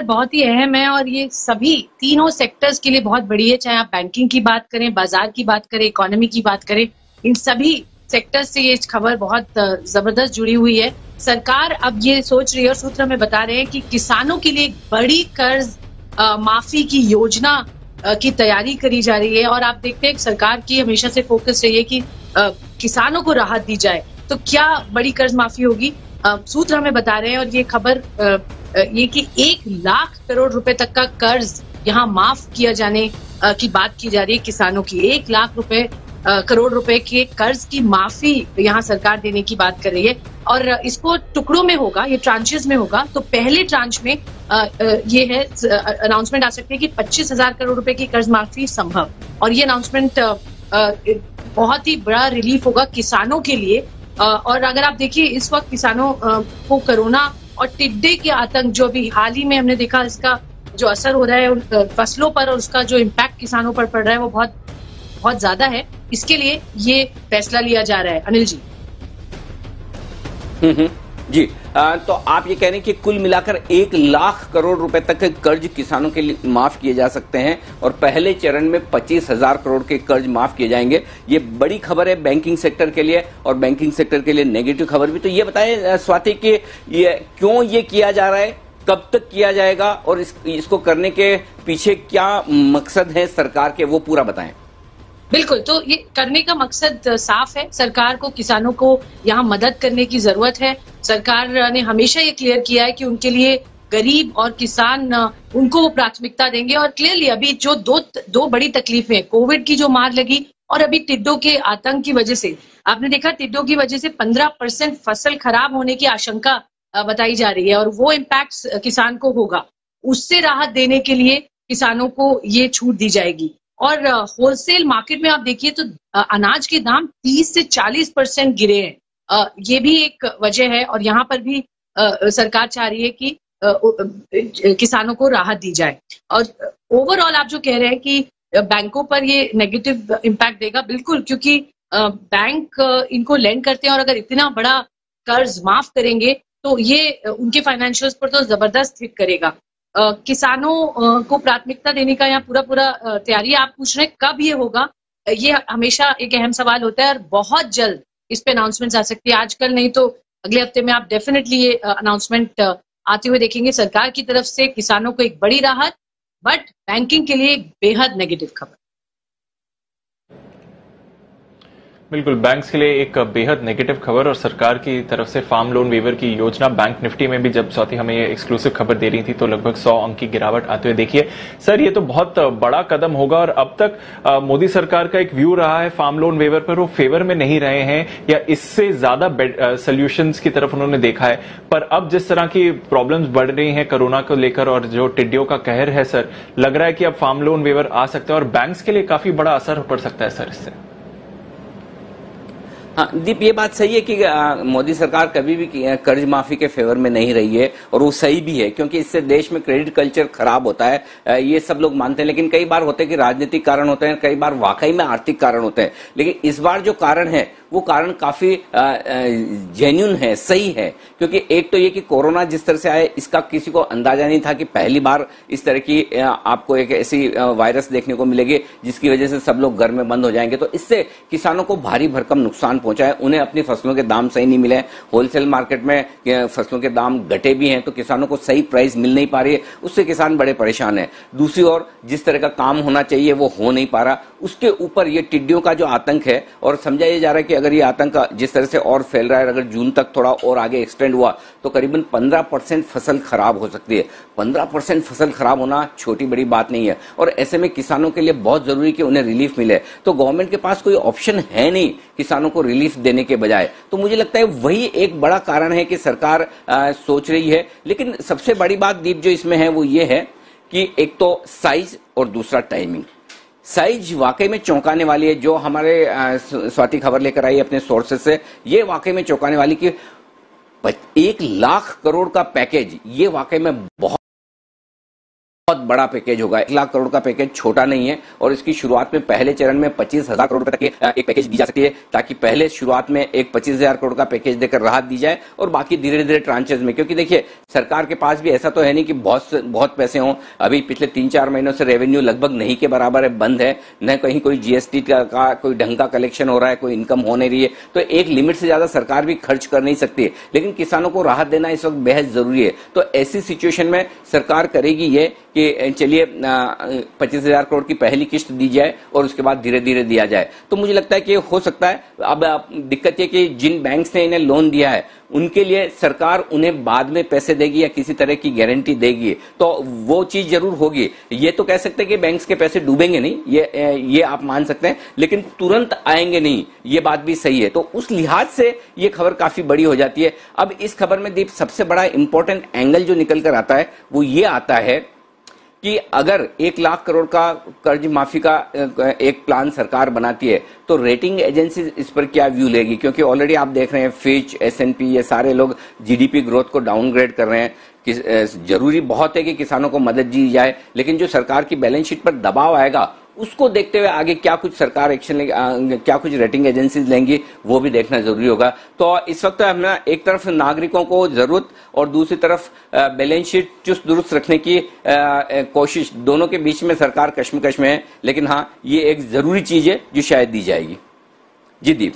बहुत ही अहम है और ये सभी तीनों सेक्टर्स के लिए बहुत बड़ी है, चाहे आप बैंकिंग की बात करें, बाजार की बात करें, इकोनॉमी की बात करें, इन सभी सेक्टर्स से ये खबर बहुत जबरदस्त जुड़ी हुई है। सरकार अब ये सोच रही है और सूत्र हमें बता रहे हैं कि किसानों के लिए एक बड़ी कर्ज माफी की योजना की तैयारी करी जा रही है और आप देखते हैं सरकार की हमेशा से फोकस रही है कि किसानों को राहत दी जाए। तो क्या बड़ी कर्ज माफी होगी? सूत्र हमें बता रहे हैं और ये खबर ये कि 1 लाख करोड़ रुपए तक का कर्ज यहाँ माफ किया जाने की बात की जा रही है किसानों की। 1 लाख करोड़ रुपए के कर्ज की माफी यहाँ सरकार देने की बात कर रही है और इसको टुकड़ों में होगा, ये ट्रांचेस में होगा। तो पहले ट्रांच में ये है अनाउंसमेंट आ सकती है कि 25,000 करोड़ रुपए की कर्ज माफी संभव और ये अनाउंसमेंट बहुत ही बड़ा रिलीफ होगा किसानों के लिए। और अगर आप देखिए इस वक्त किसानों को कोरोना और टिड्डे के आतंक जो अभी हाल ही में हमने देखा, इसका जो असर हो रहा है फसलों पर और उसका जो इम्पैक्ट किसानों पर पड़ रहा है वो बहुत बहुत ज्यादा है। इसके लिए ये फैसला लिया जा रहा है। अनिल जी। जी तो आप ये कह रहे हैं कि कुल मिलाकर 1 लाख करोड़ रुपए तक के कर्ज किसानों के लिए माफ किए जा सकते हैं और पहले चरण में 25,000 करोड़ के कर्ज माफ किए जाएंगे। ये बड़ी खबर है बैंकिंग सेक्टर के लिए और बैंकिंग सेक्टर के लिए नेगेटिव खबर भी। तो ये बताएं स्वाति कि ये क्यों ये किया जा रहा है, कब तक किया जाएगा और इसको करने के पीछे क्या मकसद है सरकार के, वो पूरा बताएं। बिल्कुल, तो ये करने का मकसद साफ है। सरकार को किसानों को यहाँ मदद करने की जरूरत है। सरकार ने हमेशा ये क्लियर किया है कि उनके लिए गरीब और किसान उनको वो प्राथमिकता देंगे और क्लियरली अभी जो दो बड़ी तकलीफें, कोविड की जो मार लगी और अभी टिड्डों के आतंक की वजह से, आपने देखा टिड्डों की वजह से 15% फसल खराब होने की आशंका बताई जा रही है और वो इम्पैक्ट किसान को होगा। उससे राहत देने के लिए किसानों को ये छूट दी जाएगी। और होलसेल मार्केट में आप देखिए तो अनाज के दाम 30 से 40% गिरे हैं। ये भी एक वजह है और यहाँ पर भी सरकार चाह रही है कि किसानों को राहत दी जाए। और ओवरऑल आप जो कह रहे हैं कि बैंकों पर ये नेगेटिव इम्पैक्ट देगा, बिल्कुल, क्योंकि बैंक इनको लेंड करते हैं और अगर इतना बड़ा कर्ज माफ करेंगे तो ये उनके फाइनेंशियल्स पर तो जबरदस्त हिट करेगा। किसानों को प्राथमिकता देने का यहाँ पूरा तैयारी है। आप पूछ रहे हैं कब ये होगा, ये हमेशा एक अहम सवाल होता है और बहुत जल्द इस पे अनाउंसमेंट आ सकती है। आजकल नहीं तो अगले हफ्ते में आप डेफिनेटली ये अनाउंसमेंट आते हुए देखेंगे सरकार की तरफ से। किसानों को एक बड़ी राहत, बट बैंकिंग के लिए एक बेहद नेगेटिव खबर। बिल्कुल, बैंक्स के लिए एक बेहद नेगेटिव खबर और सरकार की तरफ से फार्म लोन वेवर की योजना। बैंक निफ्टी में भी जब स्वाति हमें ये एक्सक्लूसिव खबर दे रही थी तो लगभग 100 अंक की गिरावट आते हुए देखिए। सर, ये तो बहुत बड़ा कदम होगा और अब तक मोदी सरकार का एक व्यू रहा है फार्म लोन वेवर पर, वो फेवर में नहीं रहे हैं या इससे ज्यादा सोल्यूशंस की तरफ उन्होंने देखा है। पर अब जिस तरह की प्रॉब्लम्स बढ़ रही हैं कोरोना को लेकर और जो टिड्डियों का कहर है सर, लग रहा है कि अब फार्म लोन वेवर आ सकता है और बैंक्स के लिए काफी बड़ा असर पड़ सकता है सर इससे। हाँ दीप, ये बात सही है कि मोदी सरकार कभी भी कर्ज माफी के फेवर में नहीं रही है और वो सही भी है क्योंकि इससे देश में क्रेडिट कल्चर खराब होता है, ये सब लोग मानते हैं। लेकिन कई बार होते हैं कि राजनीतिक कारण होते हैं, कई बार वाकई में आर्थिक कारण होते हैं। लेकिन इस बार जो कारण है वो कारण काफी जेन्युइन है, सही है। क्योंकि एक तो ये कि कोरोना जिस तरह से आए इसका किसी को अंदाजा नहीं था कि पहली बार इस तरह की आपको एक ऐसी वायरस देखने को मिलेगी जिसकी वजह से सब लोग घर में बंद हो जाएंगे। तो इससे किसानों को भारी भरकम नुकसान पहुंचा है। उन्हें अपनी फसलों के दाम सही नहीं मिले, होलसेल मार्केट में फसलों के दाम घटे भी हैं, तो किसानों को सही प्राइस मिल नहीं पा रही है, उससे किसान बड़े परेशान है। दूसरी ओर जिस तरह का काम होना चाहिए वो हो नहीं पा रहा। उसके ऊपर ये टिड्डियों का जो आतंक है और समझा ये जा रहा है कि अगर ये आतंक जिस तरह से और फैल रहा है, अगर जून तक थोड़ा और आगे एक्सटेंड हुआ तो करीबन 15% फसल खराब हो सकती है। 15% फसल खराब होना छोटी बड़ी बात नहीं है और ऐसे में किसानों के लिए बहुत जरूरी कि उन्हें रिलीफ मिले। तो गवर्नमेंट के पास कोई ऑप्शन है नहीं किसानों को रिलीफ देने के बजाय। तो मुझे लगता है वही एक बड़ा कारण है कि सरकार सोच रही है। लेकिन सबसे बड़ी बात दीप जो इसमें है वो ये है कि एक तो साइज और दूसरा टाइमिंग। साइज वाकई में चौंकाने वाली है। जो हमारे स्वाति खबर लेकर आई अपने सोर्सेस से, ये वाकई में चौंकाने वाली कि 1 लाख करोड़ का पैकेज, ये वाकई में बहुत बहुत बड़ा पैकेज होगा। 1 लाख करोड़ का पैकेज छोटा नहीं है और इसकी शुरुआत में पहले चरण में 25,000 करोड़ रुपए तक एक पैकेज दी जा सकती है, ताकि पहले शुरुआत में एक 25,000 करोड़ का पैकेज देकर राहत दी जाए और बाकी धीरे धीरे ट्रांचेज में, क्योंकि देखिए सरकार के पास भी ऐसा तो है नहीं कि बहुत पैसे हों। अभी पिछले 3-4 महीनों से रेवेन्यू लगभग नहीं के बराबर है, बंद है, न कहीं कोई जीएसटी का कोई ढंग का कलेक्शन हो रहा है, कोई इनकम हो नहीं रही है, तो एक लिमिट से ज्यादा सरकार भी खर्च कर नहीं सकती है। लेकिन किसानों को राहत देना इस वक्त बेहद जरूरी है। तो ऐसी सिचुएशन में सरकार करेगी ये कि चलिए 25,000 करोड़ की पहली किस्त दी जाए और उसके बाद धीरे धीरे दिया जाए। तो मुझे लगता है कि हो सकता है। अब दिक्कत ये कि जिन बैंक्स ने इन्हें लोन दिया है उनके लिए सरकार उन्हें बाद में पैसे देगी या किसी तरह की गारंटी देगी, तो वो चीज जरूर होगी। ये तो कह सकते हैं कि बैंक्स के पैसे डूबेंगे नहीं, ये आप मान सकते हैं, लेकिन तुरंत आएंगे नहीं, ये बात भी सही है। तो उस लिहाज से ये खबर काफी बड़ी हो जाती है। अब इस खबर में दीप सबसे बड़ा इंपॉर्टेंट एंगल जो निकल कर आता है वो ये आता है कि अगर 1 लाख करोड़ का कर्ज माफी का एक प्लान सरकार बनाती है तो रेटिंग एजेंसी इस पर क्या व्यू लेगी, क्योंकि ऑलरेडी आप देख रहे हैं फिच, S&P, ये सारे लोग जीडीपी ग्रोथ को डाउनग्रेड कर रहे हैं। जरूरी बहुत है कि किसानों को मदद दी जाए, लेकिन जो सरकार की बैलेंस शीट पर दबाव आएगा उसको देखते हुए आगे क्या कुछ सरकार एक्शन लेगी, क्या कुछ रेटिंग एजेंसीज लेंगी, वो भी देखना जरूरी होगा। तो इस वक्त हमें एक तरफ नागरिकों को जरूरत और दूसरी तरफ बैलेंस शीट चुस्त दुरुस्त रखने की कोशिश, दोनों के बीच में सरकार कश्मकश में है। लेकिन हाँ, ये एक जरूरी चीज है जो शायद दी जाएगी। जी दीप।